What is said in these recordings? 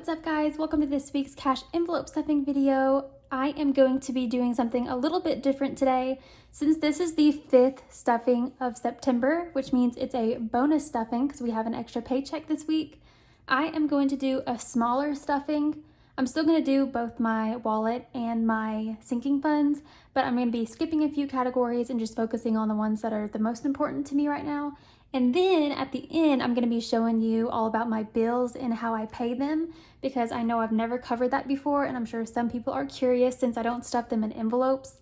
What's up guys? Welcome to this week's cash envelope stuffing video. I am going to be doing something a little bit different today. Since this is the 5th stuffing of September, which means it's a bonus stuffing because we have an extra paycheck this week, I am going to do a smaller stuffing. I'm still going to do both my wallet and my sinking funds, but I'm going to be skipping a few categories and just focusing on the ones that are the most important to me right now. And then at the end, I'm going to be showing you all about my bills and how I pay them, because I know I've never covered that before, and I'm sure some people are curious since I don't stuff them in envelopes.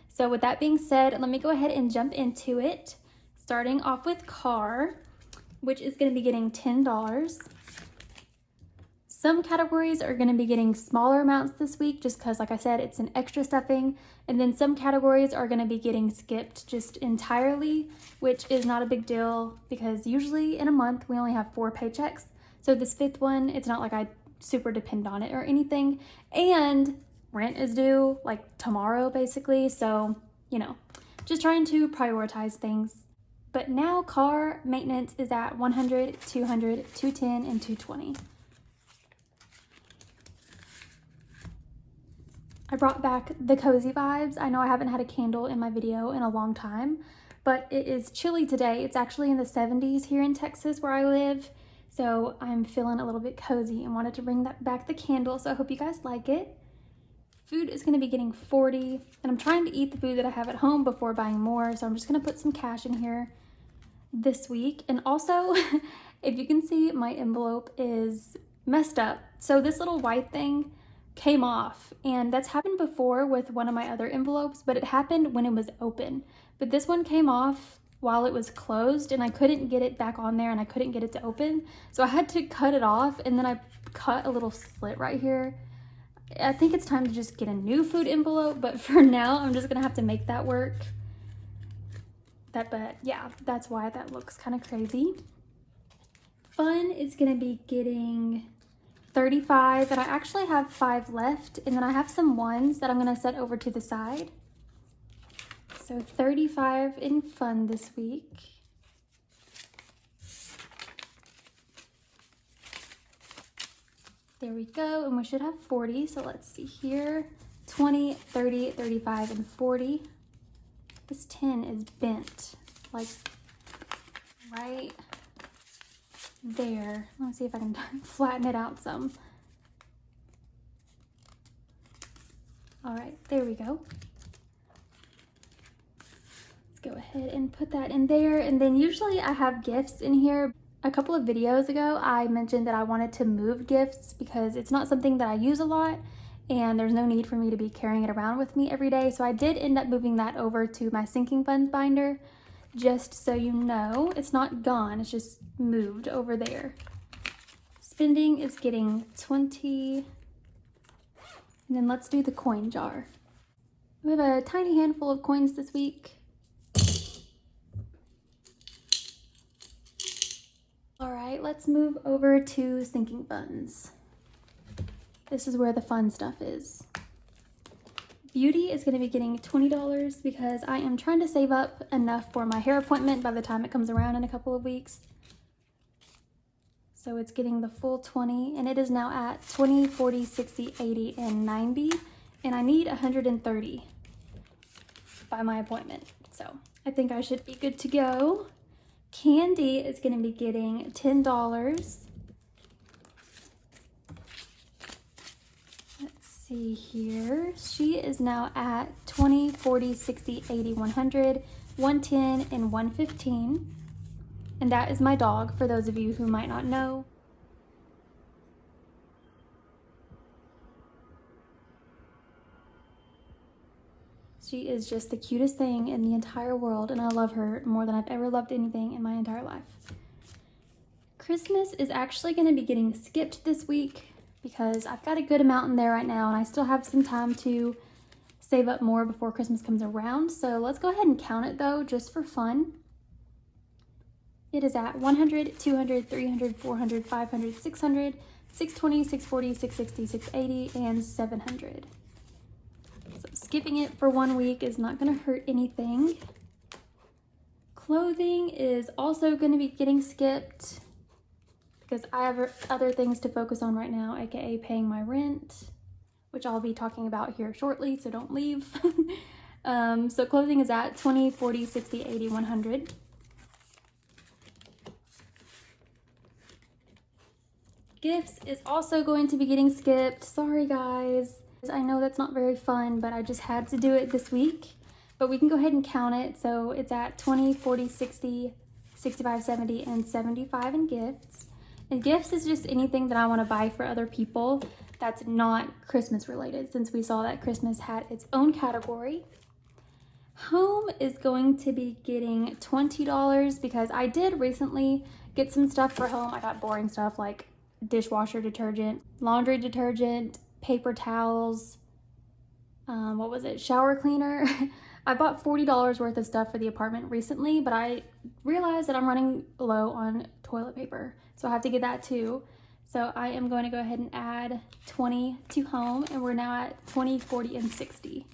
So with that being said, let me go ahead and jump into it. Starting off with car, which is going to be getting $10. Some categories are going to be getting smaller amounts this week just because, like I said, it's an extra stuffing. And then some categories are going to be getting skipped just entirely, which is not a big deal because usually in a month we only have 4 paychecks. So this 5th one, it's not like I super depend on it or anything. And rent is due like tomorrow basically. So, you know, just trying to prioritize things. But now car maintenance is at $100, $200, $210, and $220. I brought back the cozy vibes. I know I haven't had a candle in my video in a long time, but it is chilly today. It's actually in the 70s here in Texas where I live. So I'm feeling a little bit cozy and wanted to bring back the candle. So I hope you guys like it. Food is gonna be getting $40, and I'm trying to eat the food that I have at home before buying more. So I'm just gonna put some cash in here this week. And also, if you can see, my envelope is messed up. So this little white thing came off, and that's happened before with one of my other envelopes, but it happened when it was open. But this one came off while it was closed, and I couldn't get it back on there, and I couldn't get it to open. So I had to cut it off, and then I cut a little slit right here. I think it's time to just get a new food envelope, but for now, I'm just gonna have to make that work. But yeah, that's why that looks kind of crazy. Fun is gonna be getting $35, and I actually have 5 left, and then I have some ones that I'm gonna set over to the side. So $35 in fun this week. There we go, and we should have 40, so let's see here. 20, 30, 35, and 40. This 10 is bent, like right there. Let me see if I can flatten it out some. All right, there we go. Let's go ahead and put that in there. And then usually I have gifts in here. A couple of videos ago, I mentioned that I wanted to move gifts because it's not something that I use a lot, and there's no need for me to be carrying it around with me every day. So I did end up moving that over to my sinking funds binder. Just so you know, it's not gone, it's just moved over there. Spending is getting 20. And then let's do the coin jar. We have a tiny handful of coins this week. All right, let's move over to sinking funds. This is where the fun stuff is. Beauty is going to be getting $20 because I am trying to save up enough for my hair appointment by the time it comes around in a couple of weeks. So it's getting the full 20, and it is now at 20, 40, 60, 80, and 90. And I need 130 by my appointment. So I think I should be good to go. Candy is going to be getting $10. See here, she is now at 20, 40, 60, 80, 100, 110, and 115. And that is my dog, for those of you who might not know. She is just the cutest thing in the entire world, and I love her more than I've ever loved anything in my entire life. Christmas is actually going to be getting skipped this week, because I've got a good amount in there right now, and I still have some time to save up more before Christmas comes around. So let's go ahead and count it though, just for fun. It is at 100, 200, 300, 400, 500, 600, 620, 640, 660, 680, and 700. So skipping it for 1 week is not gonna hurt anything. Clothing is also gonna be getting skipped. because I have other things to focus on right now, aka paying my rent, which I'll be talking about here shortly, so don't leave. So clothing is at 20, 40, 60, 80, 100. Gifts is also going to be getting skipped. Sorry guys. I know that's not very fun, but I just had to do it this week. But we can go ahead and count it. So it's at 20, 40, 60, 65, 70, and 75 in gifts. And gifts is just anything that I want to buy for other people that's not Christmas related, since we saw that Christmas had its own category. Home is going to be getting $20 because I did recently get some stuff for home. I got boring stuff like dishwasher detergent, laundry detergent, paper towels, what was it, shower cleaner. I bought $40 worth of stuff for the apartment recently, but I realized that I'm running low on toilet paper, so I have to get that too. So I am going to go ahead and add 20 to home, and we're now at 20, 40, and 60.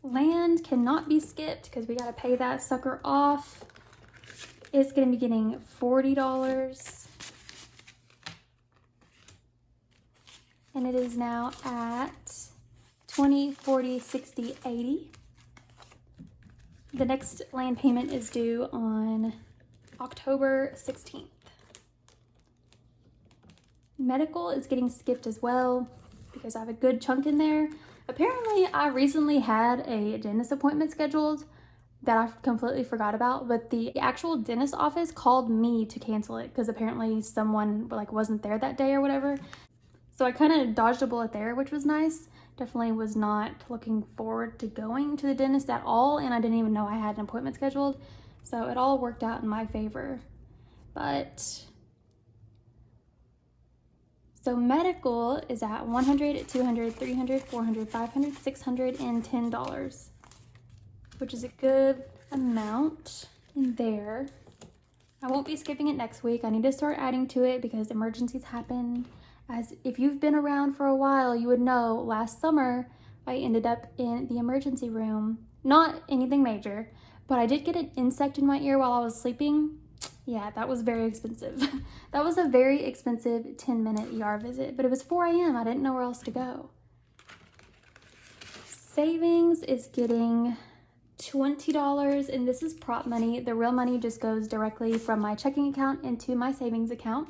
Land cannot be skipped because we got to pay that sucker off. It's going to be getting $40. And it is now at 20, 40, 60, 80. The next land payment is due on October 16th. Medical is getting skipped as well because I have a good chunk in there. Apparently, I recently had a dentist appointment scheduled that I completely forgot about, but the actual dentist office called me to cancel it because apparently someone wasn't there that day or whatever. So I kind of dodged a bullet there, which was nice. Definitely was not looking forward to going to the dentist at all, and I didn't even know I had an appointment scheduled. So it all worked out in my favor. So medical is at $100, $200, $300, $400, $500, $600, and $10, which is a good amount in there. I won't be skipping it next week. I need to start adding to it because emergencies happen. As if you've been around for a while, you would know last summer I ended up in the emergency room. Not anything major, but I did get an insect in my ear while I was sleeping. Yeah, that was very expensive. That was a very expensive 10-minute ER visit, but it was 4 a.m. I didn't know where else to go. Savings is getting $20, and this is prop money. The real money just goes directly from my checking account into my savings account.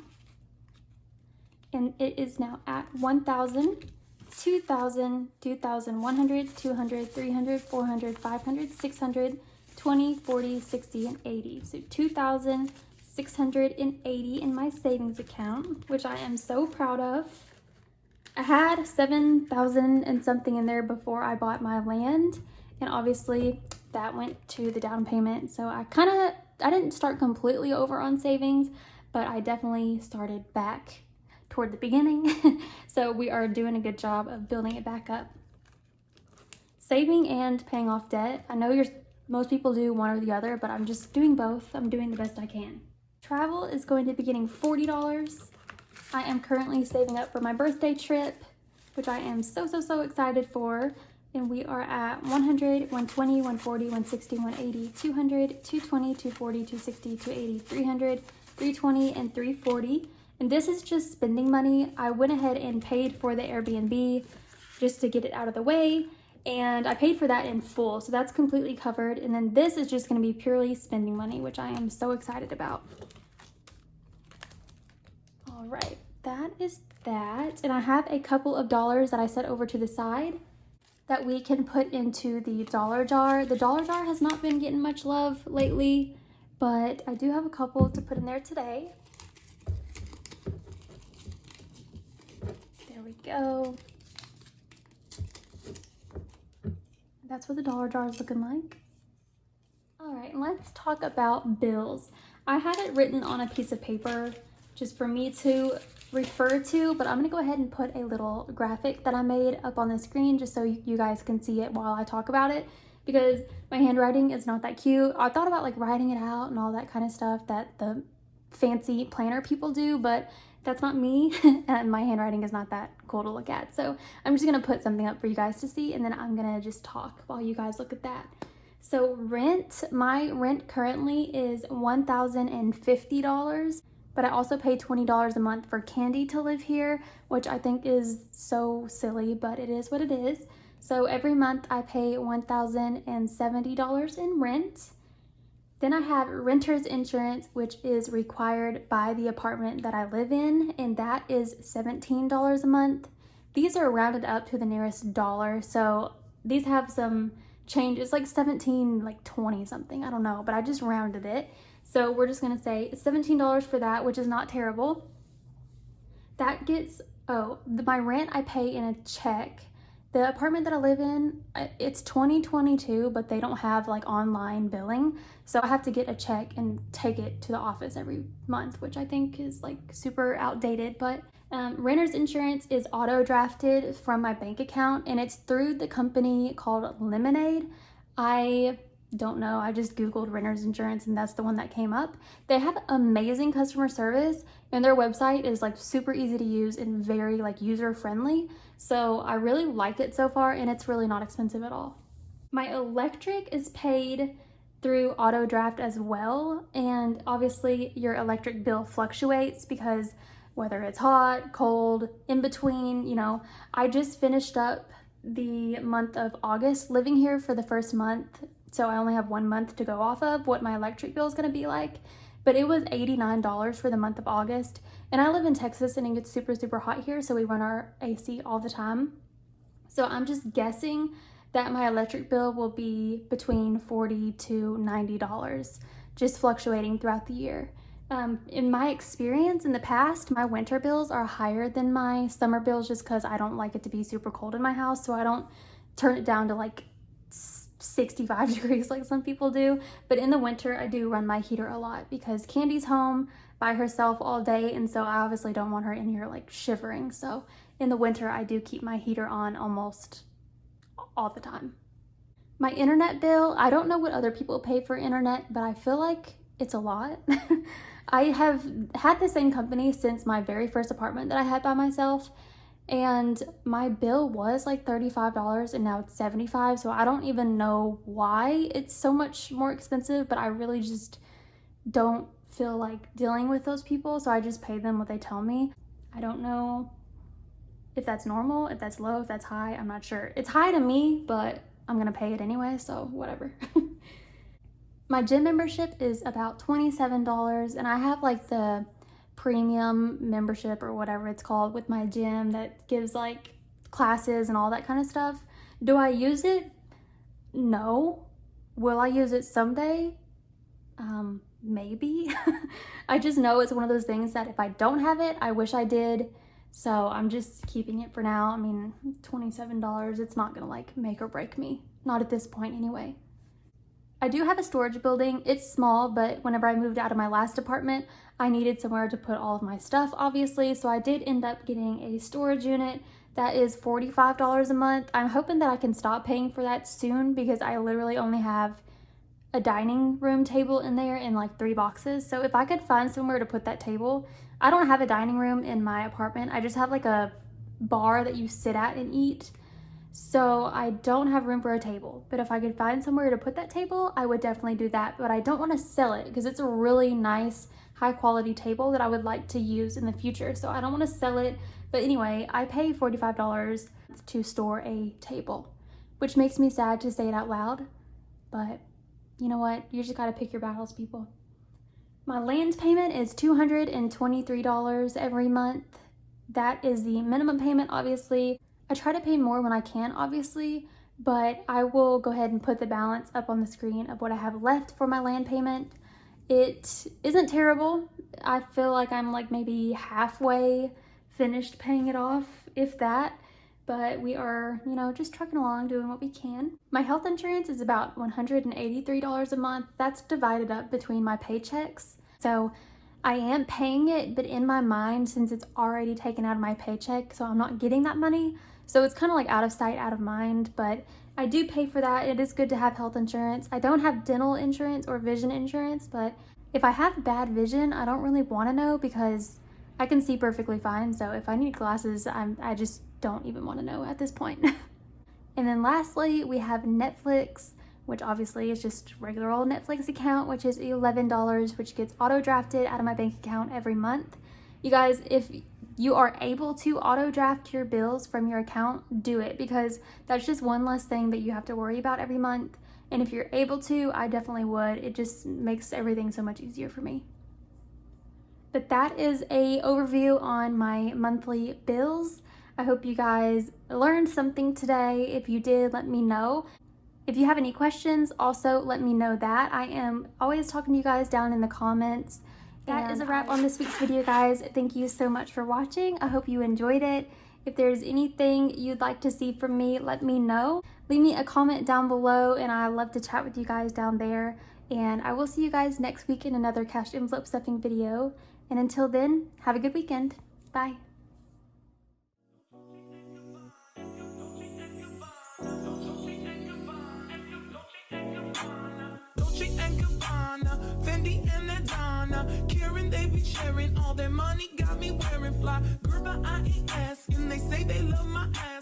And it is now at $1,000, $2,000, $2,100, $200, $300, $400, $500, $600, $20, $40, $60, and $80. So $2,680 in my savings account, which I am so proud of. I had $7,000 and something in there before I bought my land, and obviously that went to the down payment. So I didn't start completely over on savings, but I definitely started back toward the beginning. So we are doing a good job of building it back up. Saving and paying off debt. I know most people do one or the other, but I'm just doing both. I'm doing the best I can. Travel is going to be getting $40. I am currently saving up for my birthday trip, which I am so excited for. And we are at $100, $120, $140, $160, $180, $200, $220, $240, $260, $280, $300, $320, and $340. And this is just spending money. I went ahead and paid for the Airbnb just to get it out of the way, and I paid for that in full, so that's completely covered. And then this is just going to be purely spending money, which I am so excited about. All right, that is that. And I have a couple of dollars that I set over to the side that we can put into the dollar jar. The dollar jar has not been getting much love lately, but I do have a couple to put in there today. There we go. That's what the dollar jar is looking like. All right, let's talk about bills. I had it written on a piece of paper just for me to refer to, but I'm gonna go ahead and put a little graphic that I made up on the screen just so you guys can see it while I talk about it, because my handwriting is not that cute. I thought about writing it out and all that kind of stuff that the fancy planner people do, but that's not me, and my handwriting is not that cool to look at. So I'm just gonna put something up for you guys to see, and then I'm gonna just talk while you guys look at that. So rent, my rent currently is $1,050, but I also pay $20 a month for Candy to live here, which I think is so silly, but it is what it is. So every month I pay $1,070 in rent. Then I have renter's insurance, which is required by the apartment that I live in, and that is $17 a month. These are rounded up to the nearest dollar, so these have some change. It's like 17, like 20 something, I don't know, but I just rounded it. So we're just gonna say $17 for that, which is not terrible. That gets, my rent I pay in a check. The apartment that I live in, it's 2022, but they don't have like online billing. So I have to get a check and take it to the office every month, which I think is like super outdated. But renter's insurance is auto drafted from my bank account, and it's through the company called Lemonade. I don't know, I just Googled renter's insurance and that's the one that came up. They have amazing customer service, and their website is like super easy to use and very like user friendly. So I really like it so far, and it's really not expensive at all. My electric is paid through auto draft as well, and obviously your electric bill fluctuates because whether it's hot, cold, in between, you know. I just finished up the month of August living here for the first month, so I only have 1 month to go off of what my electric bill is going to be like. But it was $89 for the month of August, and I live in Texas and it gets super, super hot here, so we run our AC all the time. So I'm just guessing that my electric bill will be between $40 to $90, just fluctuating throughout the year. In my experience in the past, my winter bills are higher than my summer bills just because I don't like it to be super cold in my house, so I don't turn it down to like 65 degrees like some people do. But in the winter, I do run my heater a lot because Candy's home by herself all day, and so I obviously don't want her in here like shivering. So in the winter, I do keep my heater on almost all the time. My internet bill, I don't know what other people pay for internet, but I feel like it's a lot. I have had the same company since my very first apartment that I had by myself, and my bill was like $35 and now it's $75, so I don't even know why it's so much more expensive, but I really just don't feel like dealing with those people, so I just pay them what they tell me. I don't know if that's normal, if that's low, if that's high, I'm not sure. It's high to me, but I'm gonna pay it anyway, so whatever. My gym membership is about $27, and I have like the premium membership or whatever it's called with my gym that gives like classes and all that kind of stuff. Do I use it? No. Will I use it someday? Maybe. I just know it's one of those things that if I don't have it, I wish I did. So I'm just keeping it for now. I mean, $27, it's not gonna like make or break me. Not at this point anyway. I do have a storage building. It's small, but whenever I moved out of my last apartment, I needed somewhere to put all of my stuff, obviously. So I did end up getting a storage unit that is $45 a month. I'm hoping that I can stop paying for that soon because I literally only have a dining room table in there and like 3 boxes. So if I could find somewhere to put that table, I don't have a dining room in my apartment. I just have like a bar that you sit at and eat. So I don't have room for a table, but if I could find somewhere to put that table, I would definitely do that. But I don't want to sell it because it's a really nice, high quality table that I would like to use in the future. So I don't want to sell it. But anyway, I pay $45 to store a table, which makes me sad to say it out loud. But you know what? You just got to pick your battles, people. My land payment is $223 every month. That is the minimum payment, obviously. I try to pay more when I can, obviously, but I will go ahead and put the balance up on the screen of what I have left for my land payment. It isn't terrible. I feel like I'm like maybe halfway finished paying it off, if that, but we are, you know, just trucking along, doing what we can. My health insurance is about $183 a month. That's divided up between my paychecks. So I am paying it, but in my mind, since it's already taken out of my paycheck, so I'm not getting that money. So it's kind of like out of sight, out of mind, but I do pay for that. It is good to have health insurance. I don't have dental insurance or vision insurance, but if I have bad vision, I don't really want to know because I can see perfectly fine. So if I need glasses, I just don't even want to know at this point. And then lastly, we have Netflix, which obviously is just regular old Netflix account, which is $11, which gets auto drafted out of my bank account every month. You guys, if you are able to auto draft your bills from your account, do it, because that's just one less thing that you have to worry about every month. And if you're able to, I definitely would. It just makes everything so much easier for me. But that is a overview on my monthly bills. I hope you guys learned something today. If you did, let me know. If you have any questions, also let me know that. I am always talking to you guys down in the comments. That is a wrap on this week's video, guys. Thank you so much for watching. I hope you enjoyed it. If there's anything you'd like to see from me, let me know. Leave me a comment down below, and I love to chat with you guys down there. And I will see you guys next week in another cash envelope stuffing video. And until then, have a good weekend. Bye. Karen, they be sharing all their money, got me wearing fly. Girl, but I ain't asking. They say they love my ass.